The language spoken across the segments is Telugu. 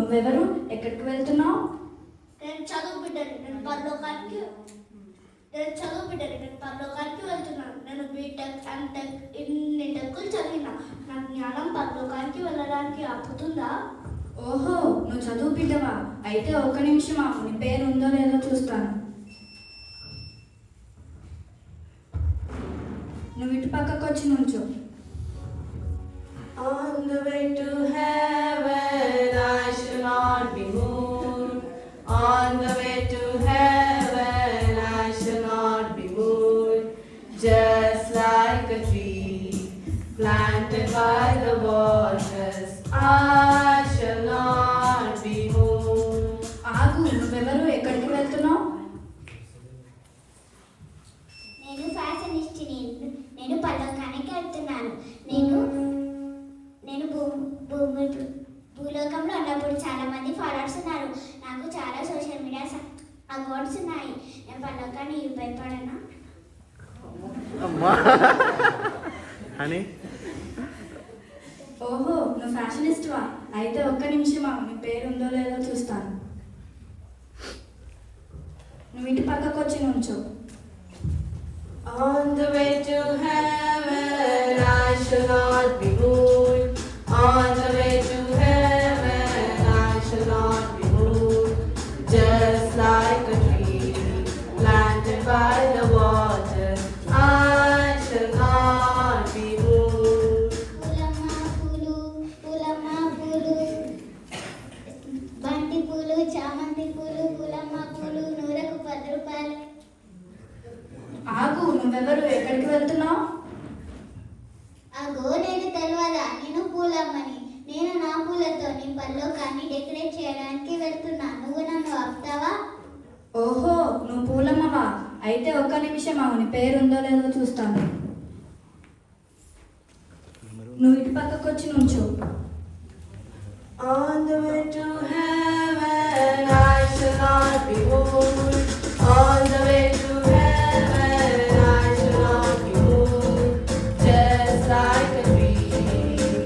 నువ్వెవరు? ఎక్కడికి వెళ్తున్నావు? నేను చదువు బిడ్డని, నేను పరలోకానికి వెళ్తున్నాను. నేను బీటెక్ ఎంటెక్ ఇన్ని టెక్కులు చదివినా నా జ్ఞానం పరలోకానికి వెళ్ళడానికి ఆపుతుందా? ఓహో, నువ్వు చదువు బిడ్డవా? అయితే ఒక్క నిమిషం ఆగు, నీ పేరు ఉందో లేదో చూస్తాను. నువ్వు ఇటు పక్కకు వచ్చి నుంచో. On the way to heaven, I shall not be moved. On the way to heaven, I shall not be moved. Just like a tree planted by the waters, I shall not be moved. ఆగు, నువ్వెవరు? ఎక్కడికి వెళ్తున్నావు? నేను ఫ్యాషనిస్ట్ని, నేను పరలోకానికి వెళ్తున్నాను. నేను భూలోకంలో ఉన్నప్పుడు చాలా మంది ఫాలోవర్స్ ఉన్నారు. నాకు చాలా సోషల్ మీడియా అకౌంట్స్ ఉన్నాయి. నేను పరలోకాన్ని భయపడనా? అని ఓహో, నువ్వు ఫ్యాషనిస్ట్వా? అయితే ఒక్క నిమిషం ఆగు, నీ పేరు ఉందో లేదో చూస్తాను. నువ్వు ఇటు పక్కకు వచ్చి నుంచో. On the way to heaven, I shall not be moved. On the way to heaven, I shall not be moved. Just like a tree planted by the waters, I shall not be moved. Pulamma పూలు, బంతి పూలు, చామంతి పూలు, పూలమ్మ పూలు, నూరకు 10 రూపాయలు. ఆగు, నువ్వెవరు? ఎక్కడికి వెళ్తున్నావు? అగో, నేను తెలియదా? నేను పూలమ్మని. నేను నా పూలతో నీ పరలోకాన్ని డెకరేట్ చేయడానికి వెళ్తున్నా. నువ్వు నన్ను ఆపుతావా? ఓహో, నువ్వు పూలమ్మవా? అయితే ఒక్క నిమిషం ఆగు, నీ పేరు ఉందో లేదో చూస్తాను. నువ్వు ఇటు పక్కకు వచ్చి నుంచో. On the way to heaven, I shall not be moved. On the way to heaven, I shall not be moved. Just like a tree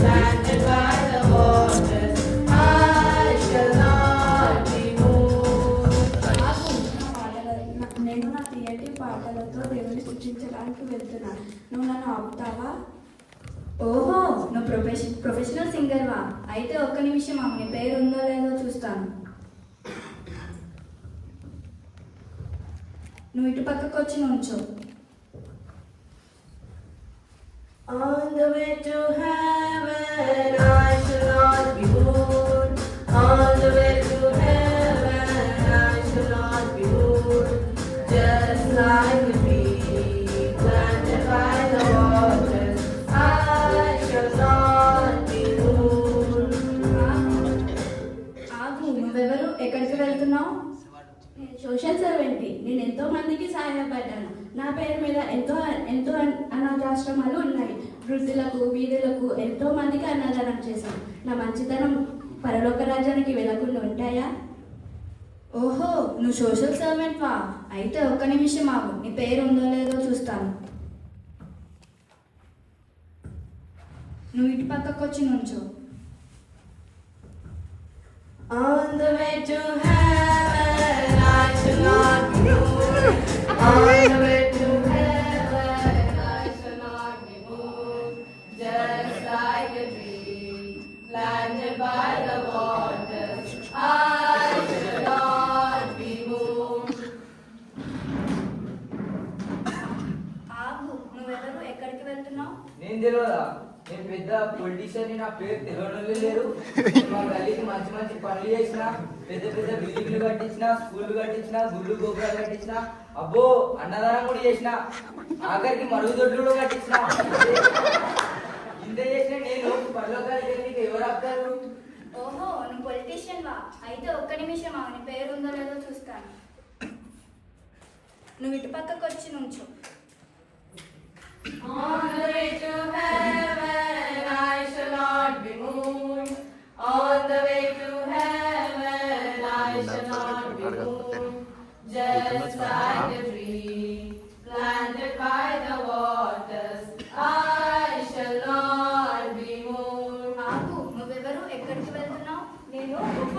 planted by the waters, I shall not be moved. నేను నా థియేటర్ పాటలతో దేవుని సృష్టించడానికి వెళ్తున్నాను. నువ్వు నన్ను ఆపుతావా? ఓహో, నువ్వు ప్రొఫెషనల్ సింగర్వా? అయితే ఒక్క నిమిషం ఆగు, నీ పేరు ఉందో లేదో చూస్తాను. నువ్వు ఇటు పక్కకు వచ్చి నుంచో. On the way to heaven, I shall not be moved. On the way to heaven, I shall not be moved. Just like a tree planted by the waters, I shall not be moved. ఆగు, నువ్వెవరు? ఎక్కడికి వెళ్తున్నావు? సోషల్ సర్వెంట్ని. నేను ఎంతో మందికి సహాయపడ్డాను. నా పేరు మీద ఎంతో అనాథాశ్రమాలు ఉన్నాయి. వృద్ధులకు, వీధులకు ఎంతో మందికి అన్నదానం చేశాను. నా మంచితనం పరలోక రాజ్యానికి వెళ్ళకుండా ఉంటాయా? ఓహో, నువ్వు సోషల్ సర్వెంట్వా? అయితే ఒక్క నిమిషం ఆగు, నీ పేరు ఉందో లేదో చూస్తాను. నువ్వు ఇటు పక్కకు వచ్చి నుంచో. On the way to heaven, I shall not be moved. On the way to heaven, I shall not be moved. Just like a tree planted by the waters, I shall not be moved. ఆగు, నువ్వెవరు? ఎక్కడికి వెళ్తున్నావు? నేను తెలియదా? నేను పెద్ద పొలిటీషియన్, నా పేరు తెలియడం లేరు. మా గల్లీకి మంచి మంచి పనులు చేసిన, పెద్ద పెద్ద బిల్డింగ్లు కట్టించిన, స్కూళ్ళు కట్టించిన, గుళ్ళు గోపురాలు కట్టించిన, అబ్బో అన్నదానం కూడా చేసిన, ఆఖరికి మరుగుదొడ్లు కూడా కట్టించిన. ఇంత చేసిన నేను పరలోకానికి వెళ్ళి ఎవరు ఆపుతారు? ఓహో, నువ్వు పొలిటీషియన్వా? అయితే ఒక్క నిమిషం ఆగు, నీ పేరు ఉందో లేదో చూస్తాను. నువ్వు ఇటు పక్కకు వచ్చి నుంచో. On the way to heaven, I shall not be moved. On the way to heaven, I shall not be moved. Just like a tree planted by the waters, I shall not be moved. ఆగు, నువ్వెవరు? ఎక్కడికి వెళ్తున్నావు? నేను గొప్ప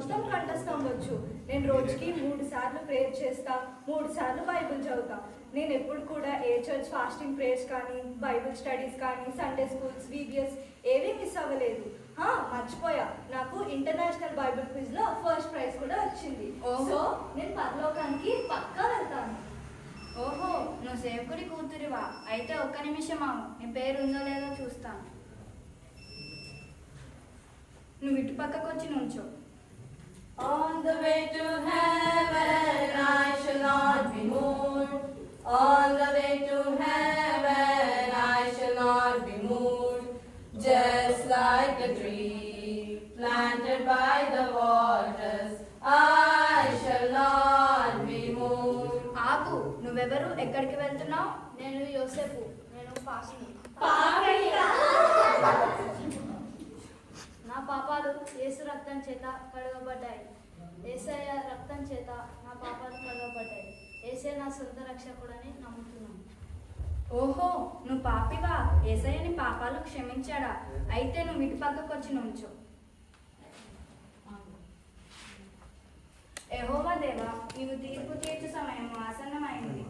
మొత్తం కంఠస్థం వచ్చు. నేను రోజుకి 3 సార్లు ప్రేయర్ చేస్తా, 3 సార్లు బైబిల్ చదువుతా. నేను ఎప్పుడు కూడా ఏ చర్చ్ ఫాస్టింగ్ ప్రేయర్స్ కానీ, బైబిల్ స్టడీస్ కానీ, సండే స్కూల్స్, VBS ఏవీ మిస్ అవ్వలేదు. మర్చిపోయా, నాకు ఇంటర్నేషనల్ బైబిల్ క్విజ్ లో ఫస్ట్ ప్రైజ్ కూడా వచ్చింది. సో నేను పరలోకానికి పక్కా వెళ్తాను. ఓహో, నువ్వు సేవకుడి కూతురివా? అయితే ఒక్క నిమిషం ఆగు, నీ పేరు ఉందో లేదో చూస్తాను. నువ్వు ఇటు పక్కకు వచ్చి నుంచో. On the way to heaven, I shall not be moved. On the way to heaven, I shall not be moved. Just like a tree planted by the waters, I shall not be moved. ఆగు, నువ్వెవరు? ఎక్కడికి వెళ్తున్నావు? నేను యోసేపు, నేను పాపిని. నా పాపాలు యేసు రక్తం చేత కడగబడ్డాయి. యేసయ్య రక్తం చేత నా పాపాలు కడగబడ్డాయి. యేసయ్య నా సొంత రక్షకుడని నమ్ముతున్నాను. ఓహో, నువ్వు పాపివా? యేసయ్య నీ పాపాలు క్షమించాడా? అయితే నువ్వు ఇటు పక్కకు వచ్చి నుంచో. యెహోవా దేవా, నీవు తీర్పు తీర్చు సమయం ఆసన్నమైంది.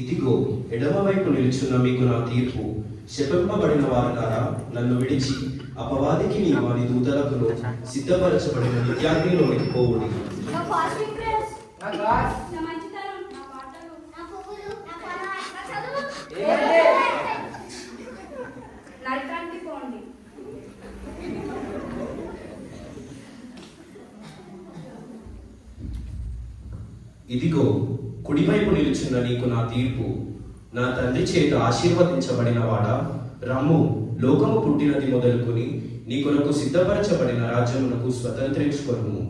ఇదిగో ఎడమవైపు నిలుచున్న మీకు నా తీర్పు. శపింపబడిన వారులారా, నన్ను విడిచి అపవాదికి నీ వాని దూతలకును సిద్ధపరచబడిన నిత్యాగ్నిలోనికి పోవుడి. నా ఫాస్టింగ్ ప్రేయర్స్, నా క్లాస్ నా మంచితనం, నా పాటలు, నా పువ్వులు, నా పొలం, నా చదువు. నరకానికి పోండి. ఇదిగో కుడివైపు నిలుచున్న నీకు నా తీర్పు. నా తండ్రి చేత ఆశీర్వదించబడిన వాడా, రమ్ము, లోకము పుట్టినది మొదలుకొని నీ కొరకు సిద్ధపరచబడిన రాజ్యమునకు స్వతంత్రించుకొనుము.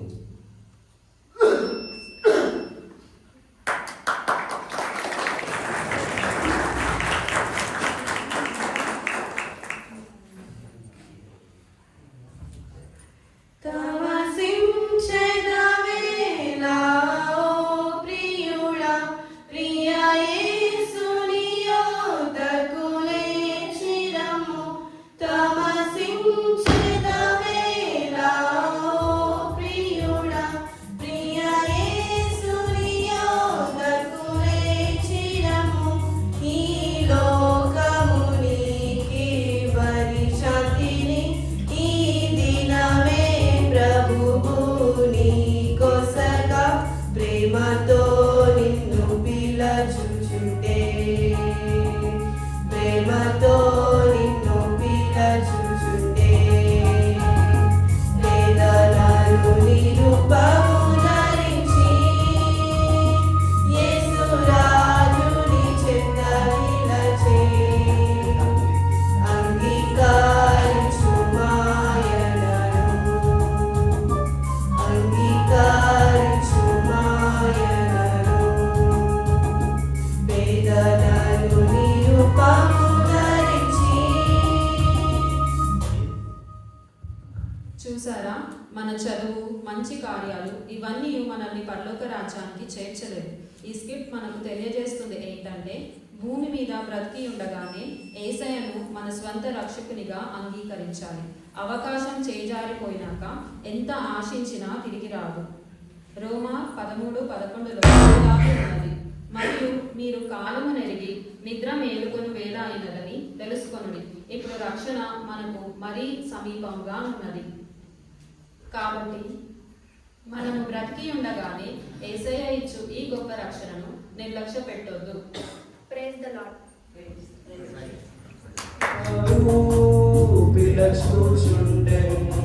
చూసారా, మన చదువు, మంచి కార్యాలు ఇవన్నీ మనల్ని పరలోక రాజ్యానికి చేర్చలేదు. ఈ స్క్రిప్ట్ మనకు తెలియజేస్తుంది ఏంటంటే, భూమి మీద బ్రతికి ఉండగానే యేసయ్యను మన స్వంత రక్షకునిగా అంగీకరించాలి. అవకాశం చేజారిపోయినాక ఎంత ఆశించినా తిరిగి రాదు. రోమా 13:11లో ఉన్నది, మరియు మీరు కాలము నెరిగి నిద్ర మేలుకొని వేళ అయినదని తెలుసుకొనుడి. ఇప్పుడు రక్షణ మనకు మరీ సమీపంగా ఉన్నది. కాబట్టి మనము బ్రతికి ఉండగానే యేసయ్య ఇచ్చు ఈ గొప్ప రక్షణను నిర్లక్ష్య పెట్టొద్దు. Praise the lord. పిల్లలు